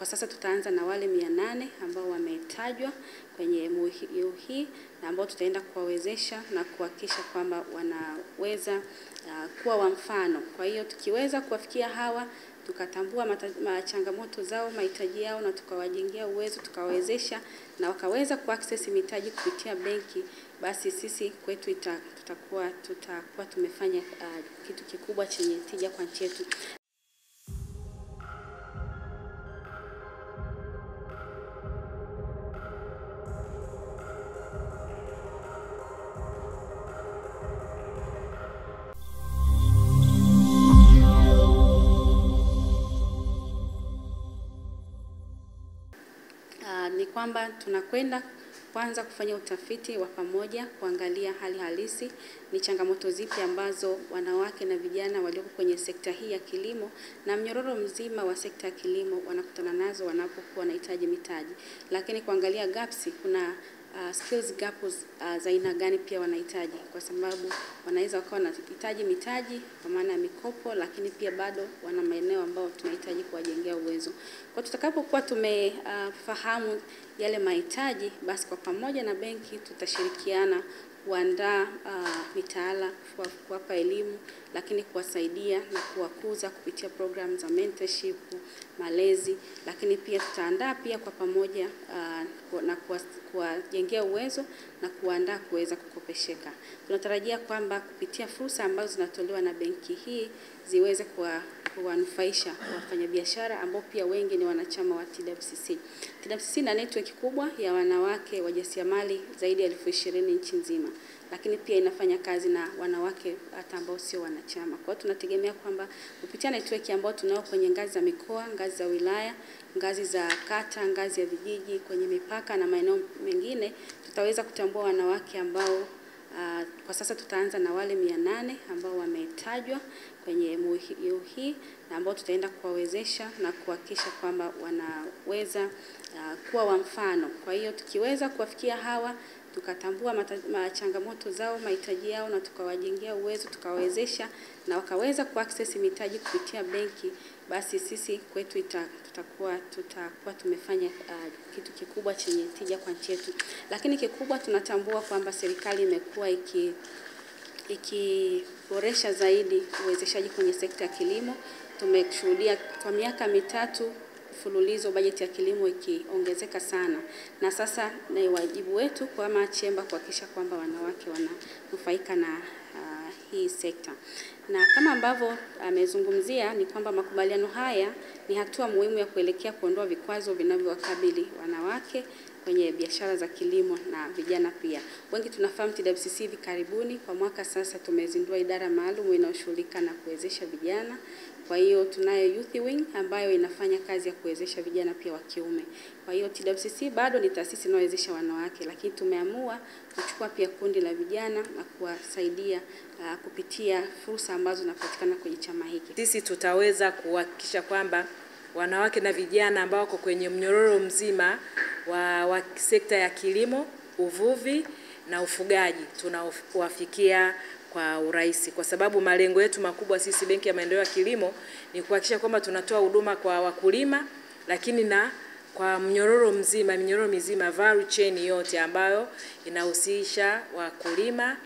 kwa sasa tutaanza na wale 800 ambao wametajwa kwenye MOU hii na ambao tutaenda kuwawezesha na kuhakikisha kwamba wanaweza kuwa wa mfano. Kwa hiyo tukiweza kuwafikia hawa, tukatambua changamoto zao, mahitaji yao na tukawajengea uwezo, tukawawezesha na wakaweza kuaccess mitaji kupitia benki, basi sisi kwetu tutakuwa tumefanya kitu kikubwa chenye tija kwa nchi yetu. Ni kwamba tunakwenda kwanza kufanya utafiti wa pamoja, kuangalia hali halisi, ni changamoto zipi ambazo wanawake na vijana walioko kwenye sekta hii ya kilimo na mnyororo mzima wa sekta ya kilimo wanakutana nazo wanapokuwa wanahitaji mitaji. Lakini kuangalia gaps, kuna skills gaps za aina gani pia wanahitaji, kwa sababu wanaweza wakawa wanahitaji mitaji kwa maana ya mikopo, lakini pia bado wana maeneo ambayo tunahitaji kuwajengea uwezo. Kwa tutakapokuwa tumefahamu yale mahitaji, basi kwa pamoja na benki tutashirikiana kuandaa mitaala, kuwapa elimu, lakini kuwasaidia na kuwakuza kupitia program za mentorship, malezi, lakini pia tutaandaa pia kwa pamoja na kuwajengea uwezo na kuandaa kuweza kukopesheka. Tunatarajia kwamba kupitia fursa ambazo zinatolewa na benki hii ziweze kuwanufaisha wafanyabiashara ambao pia wengi ni wanachama wa TWCC. TWCC na network kubwa ya wanawake wajasiriamali zaidi ya 20,000 nchi nzima, lakini pia inafanya kazi na wanawake hata ambao sio wanachama. Kwa hiyo tunategemea kwamba kupitia network ambao tunao kwenye ngazi za mikoa, ngazi za wilaya, ngazi za kata, ngazi ya vijiji, kwenye mipaka na maeneo mengine, tutaweza kutambua wanawake ambao kwa sasa tutaanza na wale 800 ambao wametajwa kwenye MOU hii na ambao tutaenda kuwawezesha na kuhakikisha kwamba wanaweza kuwa wa mfano. Kwa hiyo tukiweza kuwafikia hawa, tukatambua changamoto zao, mahitaji yao na tukawajengea uwezo, tukawawezesha na wakaweza kuaccess mitaji kupitia benki, basi sisi kwetu tutakuwa tumefanya kitu kikubwa chenye tija kwa nchi yetu. Lakini kikubwa tunatambua kwamba serikali imekuwa ikiboresha zaidi uwezeshaji kwenye sekta ya kilimo. Tumeshuhudia kwa miaka 3 mfululizo bajeti ya kilimo ikiongezeka sana, na sasa ni wajibu wetu kama chemba kuhakikisha kwamba wanawake wananufaika na hii sekta. Na kama ambavyo amezungumzia ni kwamba makubaliano haya ni hatua muhimu ya kuelekea kuondoa vikwazo vinavyowakabili wanawake kwenye biashara za kilimo na vijana pia. Wengi tunafahamu TWCC hivi karibuni kwa mwaka sasa tumezindua idara maalum inayoshughulika na kuwezesha vijana. Kwa hiyo tunayo Youth Wing ambayo inafanya kazi ya kuwezesha vijana pia wa kiume. Kwa hiyo TWCC bado ni taasisi inayowezesha wanawake, lakini tumeamua kuchukua pia kundi la vijana na kuwasaidia kupitia fursa ambazo zinapatikana kwenye chama hiki. Sisi tutaweza kuhakikisha kwamba wanawake na vijana ambao wako kwenye mnyororo mzima wa sekta ya kilimo, uvuvi na ufugaji tunawafikia kwa urahisi, kwa sababu malengo yetu makubwa sisi Benki ya Maendeleo ya Kilimo ni kuhakikisha kwamba tunatoa huduma kwa wakulima, lakini na kwa minyororo mizima value chain yote ambayo inahusisha wakulima,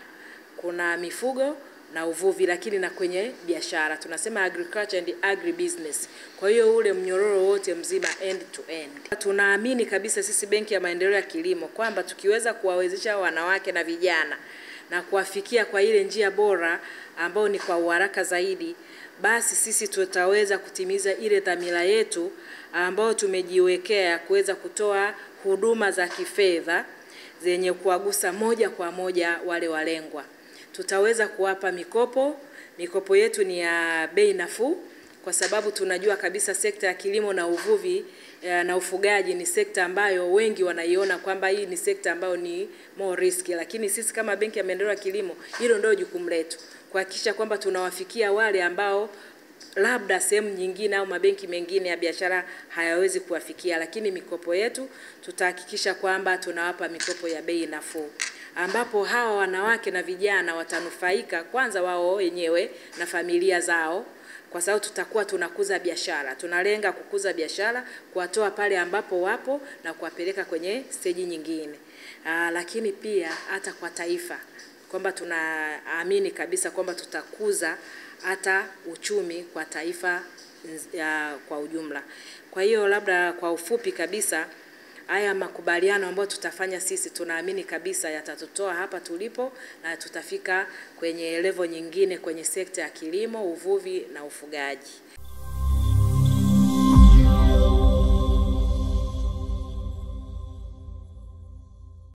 kuna mifugo na uvuvi, lakini na kwenye biashara tunasema agriculture and agribusiness. Kwa hiyo ule mnyororo wote mzima end to end. Tunaamini kabisa sisi Benki ya Maendeleo ya Kilimo kwamba tukiweza kuwawezesha wanawake na vijana na kuwafikia kwa ile njia bora ambao ni kwa uharaka zaidi, basi sisi tutaweza kutimiza ile dhamira yetu ambao tumejiwekea kuweza kutoa huduma za kifedha zenye kuwagusa moja kwa moja wale walengwa. Tutaweza kuwapa mikopo yetu ni ya bei nafuu, kwa sababu tunajua kabisa sekta ya kilimo na uvuvi na ufugaji ni sekta ambayo wengi wanaiona kwamba hii ni sekta ambayo ni more risky, lakini sisi kama Benki ya Maendeleo ya Kilimo hilo ndio jukumu letu, kuhakikisha kwamba tunawafikia wale ambao labda sehemu nyingine au mabenki mengine ya biashara hayawezi kuwafikia, lakini mikopo yetu tutahakikisha kwamba tunawapa mikopo ya bei nafuu, ambapo hawa wanawake na vijana watanufaika kwanza wao wenyewe na familia zao, kwa sababu tutakuwa tunakuza biashara. Tunalenga kukuza biashara, kuwatoa pale ambapo wapo na kuwapeleka kwenye stage nyingine. Lakini pia hata kwa taifa, kwamba tunaamini kabisa kwamba tutakuza hata uchumi kwa taifa kwa ujumla. Kwa hiyo labda kwa ufupi kabisa, haya makubaliano ambayo tutafanya sisi tunaamini kabisa yatatutoa hapa tulipo na tutafika kwenye level nyingine kwenye sekta ya kilimo, uvuvi na ufugaji.